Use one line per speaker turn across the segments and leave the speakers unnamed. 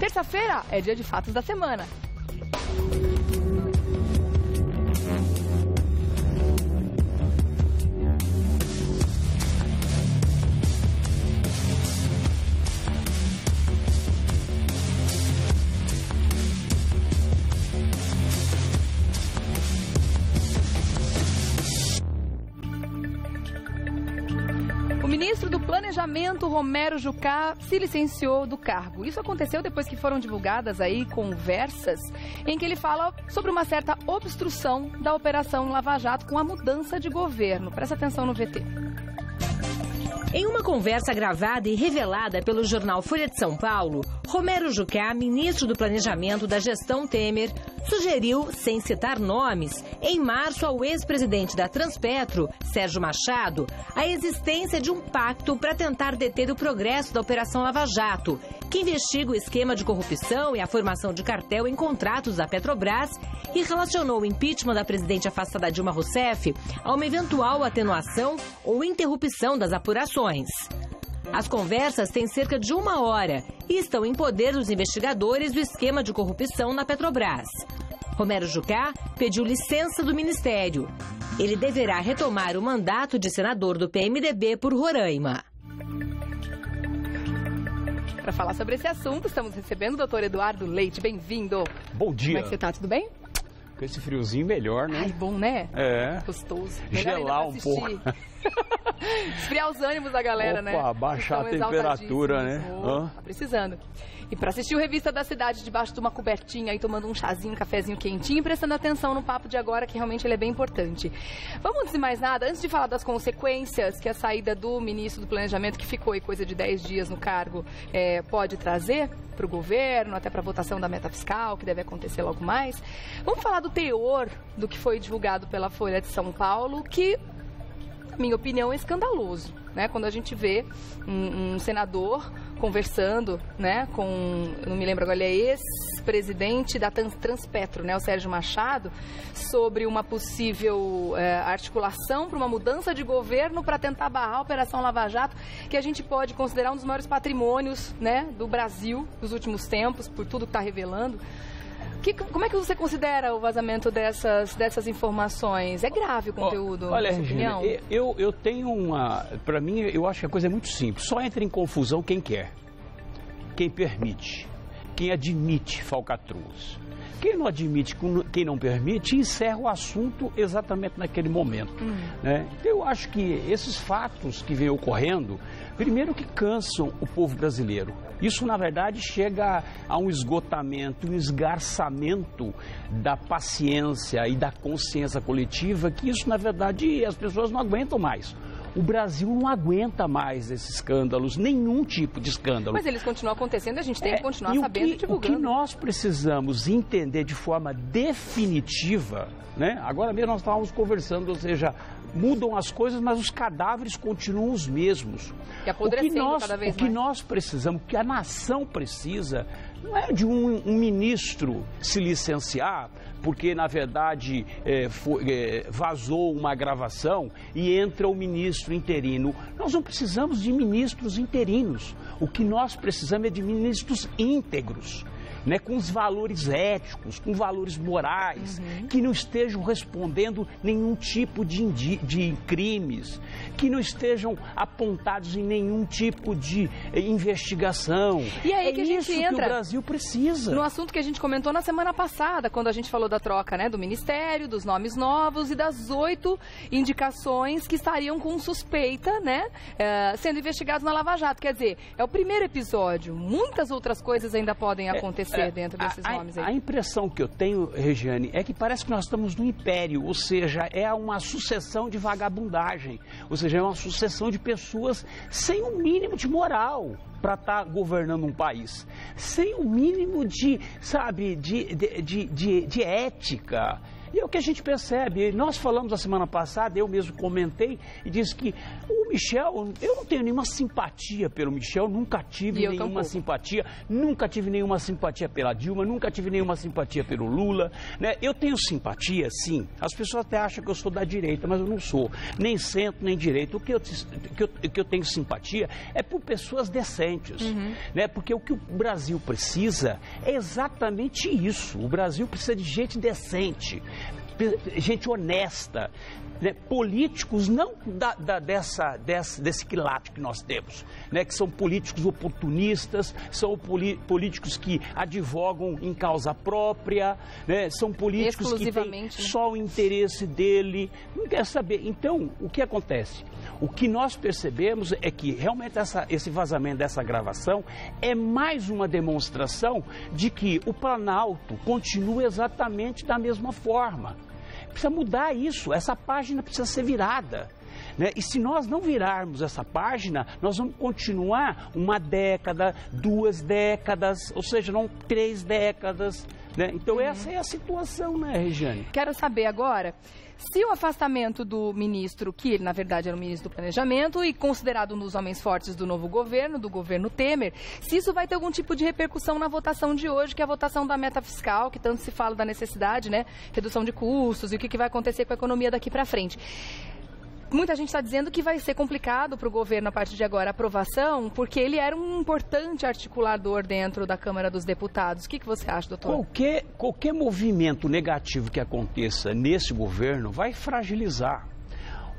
Terça-feira é dia de fatos da semana. O ministro do Planejamento, Romero Jucá, se licenciou do cargo. Isso aconteceu depois que foram divulgadas aí conversas em que ele fala sobre uma certa obstrução da Operação Lava Jato com a mudança de governo. Presta atenção no VT.
Em uma conversa gravada e revelada pelo jornal Folha de São Paulo, Romero Jucá, ministro do Planejamento da gestão Temer, sugeriu, sem citar nomes, em março ao ex-presidente da Transpetro, Sérgio Machado, a existência de um pacto para tentar deter o progresso da Operação Lava Jato, que investiga o esquema de corrupção e a formação de cartel em contratos da Petrobras e relacionou o impeachment da presidente afastada Dilma Rousseff a uma eventual atenuação ou interrupção das apurações. As conversas têm cerca de 1 hora e estão em poder dos investigadores do esquema de corrupção na Petrobras. Romero Jucá pediu licença do ministério. Ele deverá retomar o mandato de senador do PMDB por Roraima.
Para falar sobre esse assunto, estamos recebendo o doutor Eduardo Leite. Bem-vindo.
Bom dia.
Como é que você está? Tudo bem?
Com esse friozinho melhor, né?
Ai, bom, né?
É.
Gostoso.
Gelar um pouco.
Esfriar os ânimos da galera, né?
Opa, baixar a temperatura, né?
Tá precisando. E para assistir o Revista da Cidade debaixo de uma cobertinha, aí tomando um chazinho, um cafezinho quentinho e prestando atenção no papo de agora, que realmente ele é bem importante. Vamos, antes de mais nada, antes de falar das consequências que a saída do ministro do Planejamento, que ficou aí coisa de 10 dias no cargo, pode trazer para o governo, até para a votação da meta fiscal, que deve acontecer logo mais. Vamos falar do teor do que foi divulgado pela Folha de São Paulo, que, na minha opinião, é escandaloso, né? Quando a gente vê um senador conversando, né, com, eu não me lembro agora, ele é ex-presidente da Transpetro, né, o Sérgio Machado, sobre uma possível articulação para uma mudança de governo para tentar barrar a Operação Lava Jato, que a gente pode considerar um dos maiores patrimônios, né, do Brasil dos últimos tempos, por tudo que está revelando. Como é que você considera o vazamento dessas informações? É grave o conteúdo?
Olha, Regina, eu tenho para mim, eu acho que a coisa é muito simples. Só entra em confusão quem quer, quem permite, quem admite falcatruas. Quem não admite, quem não permite, encerra o assunto exatamente naquele momento. Né? Eu acho que esses fatos que vêm ocorrendo, primeiro que cansam o povo brasileiro. Isso, na verdade, chega a um esgotamento, um esgarçamento da paciência e da consciência coletiva, que isso, na verdade, as pessoas não aguentam mais. O Brasil não aguenta mais esses escândalos, nenhum tipo de escândalo.
Mas eles continuam acontecendo, a gente tem que continuar sabendo e divulgando.
O que nós precisamos entender de forma definitiva, né? Agora mesmo nós estávamos conversando, ou seja, mudam as coisas, mas os cadáveres continuam os mesmos.
E apodrecendo cada vez mais.
O que nós precisamos, o que a nação precisa, não é de um ministro se licenciar, porque na verdade vazou uma gravação e entra o ministro interino. Nós não precisamos de ministros interinos. O que nós precisamos é de ministros íntegros, né, com os valores éticos, com valores morais, que não estejam respondendo nenhum tipo de crimes, que não estejam apontados em nenhum tipo de investigação.
E aí que a gente entra
que o Brasil precisa.
No assunto que a gente comentou na semana passada, quando a gente falou da troca, né, do Ministério, dos nomes novos e das 8 indicações que estariam com suspeita, né, sendo investigados na Lava Jato. Quer dizer, é o primeiro episódio. Muitas outras coisas ainda podem acontecer dentro desses nomes aí.
A impressão que eu tenho, Regiane, é que parece que nós estamos no império, ou seja, é uma sucessão de vagabundagem, ou seja, é uma sucessão de pessoas sem o mínimo de moral para estar governando um país, sem o mínimo de, sabe, de ética. E é o que a gente percebe. Nós falamos a semana passada, eu mesmo comentei e disse que o Michel, eu não tenho nenhuma simpatia pelo Michel, nunca tive nenhuma simpatia, nunca tive nenhuma simpatia pela Dilma, nunca tive nenhuma simpatia pelo Lula, né? Eu tenho simpatia, sim. As pessoas até acham que eu sou da direita, mas eu não sou, nem centro, nem direita. O que eu tenho simpatia é por pessoas decentes, né? Porque o que o Brasil precisa é exatamente isso. O Brasil precisa de gente decente, gente honesta, né? Políticos não desse quilate que nós temos, né? Que são políticos oportunistas, são políticos que advogam em causa própria, né? São políticos que têm só o interesse dele, não quer saber. Então, o que acontece? O que nós percebemos é que realmente esse vazamento dessa gravação é mais uma demonstração de que o Planalto continua exatamente da mesma forma. Precisa mudar isso, essa página precisa ser virada, né? E se nós não virarmos essa página, nós vamos continuar 1 década, 2 décadas, ou seja, não 3 décadas, né? Então essa é a situação, né, Regiane?
Quero saber agora se o afastamento do ministro, que na verdade era o ministro do Planejamento e considerado um dos homens fortes do novo governo, do governo Temer, se isso vai ter algum tipo de repercussão na votação de hoje, que é a votação da meta fiscal, que tanto se fala da necessidade, né? Redução de custos e o que vai acontecer com a economia daqui para frente. Muita gente está dizendo que vai ser complicado para o governo, a partir de agora, a aprovação, porque ele era um importante articulador dentro da Câmara dos Deputados. O que você acha, doutor?
Qualquer movimento negativo que aconteça nesse governo vai fragilizar.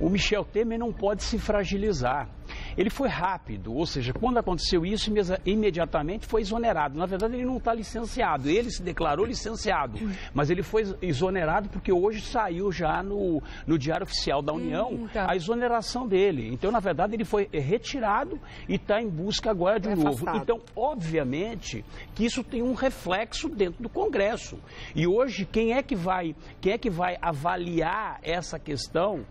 O Michel Temer não pode se fragilizar. Ele foi rápido, ou seja, quando aconteceu isso, imediatamente foi exonerado. Na verdade, ele não está licenciado, ele se declarou licenciado, mas ele foi exonerado porque hoje saiu já no Diário Oficial da União a exoneração dele. Então, na verdade, ele foi retirado e está em busca agora de um novo. Então, obviamente, que isso tem um reflexo dentro do Congresso. E hoje, quem é que vai avaliar essa questão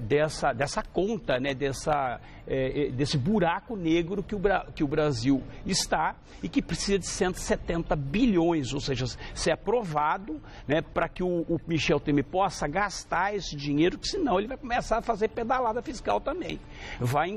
dessa conta, né, desse buraco negro que o Brasil está e que precisa de 170 bilhões, ou seja, ser aprovado, né, para que o Michel Temer possa gastar esse dinheiro, que senão ele vai começar a fazer pedalada fiscal também. Vai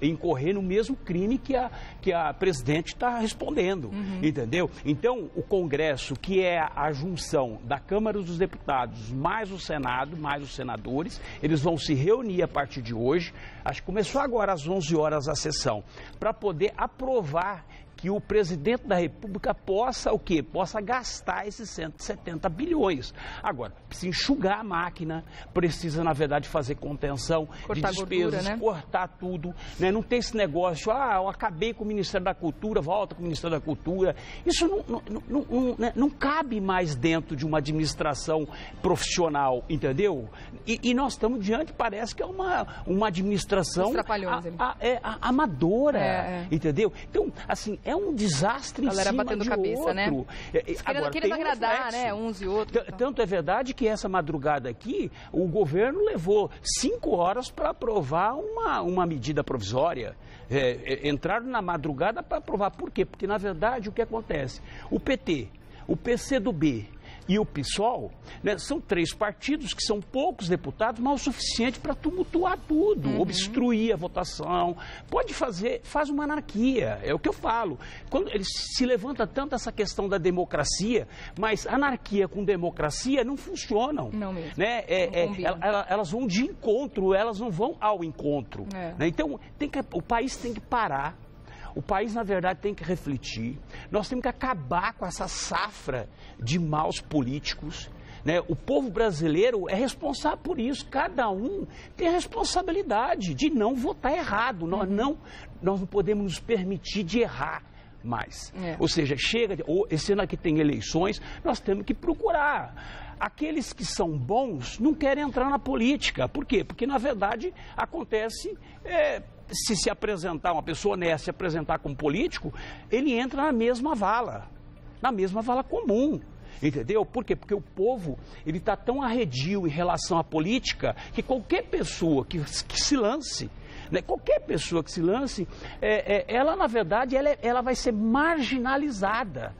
incorrer no mesmo crime que a presidente está respondendo, entendeu? Então, o Congresso, que é a junção da Câmara dos Deputados mais o Senado, mais os senadores, eles vão se reunir a partir de hoje, acho que começou agora às 11 horas a sessão, para poder aprovar que o presidente da República possa o quê? Possa gastar esses 170 bilhões. Agora, precisa enxugar a máquina, precisa, na verdade, fazer contenção de despesas, né? Cortar tudo, né? Não tem esse negócio, eu acabei com o Ministério da Cultura, volta com o Ministério da Cultura. Isso não cabe mais dentro de uma administração profissional, entendeu? E nós estamos diante, parece que é uma administração amadora, entendeu? Então, assim, é um desastre em cima
batendo
de
cabeça,
outro.
Né?
Agora,
querendo agradar, né, uns e outros.
Tanto é verdade que essa madrugada aqui, o governo levou 5 horas para aprovar uma medida provisória. Entraram na madrugada para aprovar. Por quê? Porque, na verdade, o que acontece? O PT, o PCdoB e o PSOL, né, são 3 partidos que são poucos deputados, mas o suficiente para tumultuar tudo, obstruir a votação, faz uma anarquia, é o que eu falo. Quando ele se levanta tanto essa questão da democracia, mas anarquia com democracia não funcionam.
Não mesmo.
Né? Elas vão de encontro, elas não vão ao encontro. Né? Então, o país tem que parar. O país, na verdade, tem que refletir. Nós temos que acabar com essa safra de maus políticos, né? O povo brasileiro é responsável por isso. Cada um tem a responsabilidade de não votar errado. Nós não podemos nos permitir de errar mais. Ou seja, esse ano aqui tem eleições, nós temos que procurar. Aqueles que são bons não querem entrar na política. Por quê? Porque, na verdade, acontece... Se apresentar, uma pessoa honesta, se apresentar como político, ele entra na mesma vala comum, entendeu? Por quê? Porque o povo, ele está tão arredio em relação à política, que qualquer pessoa que se lance, né, qualquer pessoa que se lance, ela, na verdade, ela vai ser marginalizada.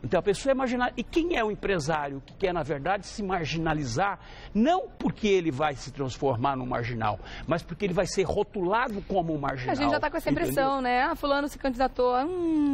Então a pessoa é marginal. E quem é o empresário que quer, na verdade, se marginalizar, não porque ele vai se transformar num marginal, mas porque ele vai ser rotulado como um marginal.
A gente já está com essa impressão, né? Ah, fulano se candidatou, a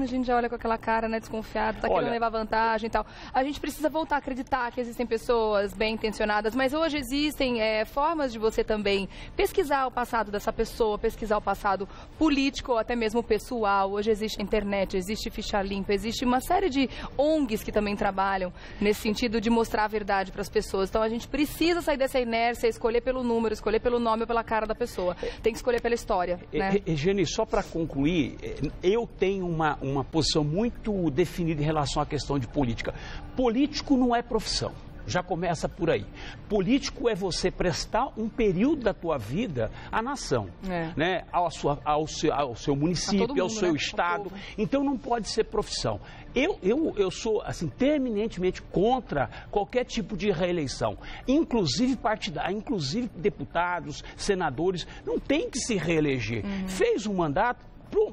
gente já olha com aquela cara, né, desconfiada, tá querendo levar vantagem e tal. A gente precisa voltar a acreditar que existem pessoas bem intencionadas, mas hoje existem formas de você também pesquisar o passado dessa pessoa, pesquisar o passado político ou até mesmo pessoal. Hoje existe a internet, existe ficha limpa, existe uma série de ONGs que também trabalham nesse sentido de mostrar a verdade para as pessoas. Então a gente precisa sair dessa inércia, escolher pelo número, escolher pelo nome ou pela cara da pessoa. Tem que escolher pela história, né?
Geni, só para concluir, eu tenho uma posição muito definida em relação à questão de política. Político não é profissão. Já começa por aí. Político é você prestar um período da tua vida à nação, né? ao seu município, mundo, ao seu estado. Então não pode ser profissão. Eu sou assim, terminantemente contra qualquer tipo de reeleição, inclusive partidária, inclusive deputados, senadores, não tem que se reeleger. Fez um mandato,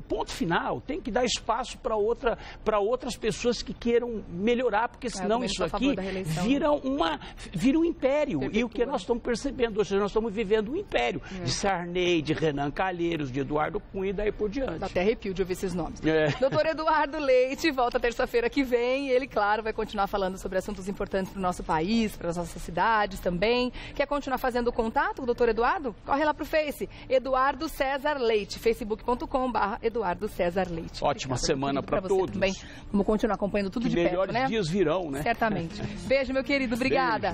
ponto final, tem que dar espaço para outras pessoas que queiram melhorar, porque senão isso aqui vira um império. E o que nós estamos percebendo, ou seja, nós estamos vivendo um império de Sarney, de Renan Calheiros, de Eduardo Cunha e daí por diante.
Dá até arrepio de ouvir esses nomes. Doutor Eduardo Leite volta terça-feira que vem e ele, claro, vai continuar falando sobre assuntos importantes para o nosso país, para as nossas cidades também. Quer continuar fazendo contato com o doutor Eduardo? Corre lá pro Face, Eduardo César Leite, facebook.com/Eduardo César Leite.
Ótima semana para todos.
Também. Vamos continuar acompanhando tudo de perto, né?
Melhores dias virão, né?
Certamente. Beijo, meu querido. Obrigada.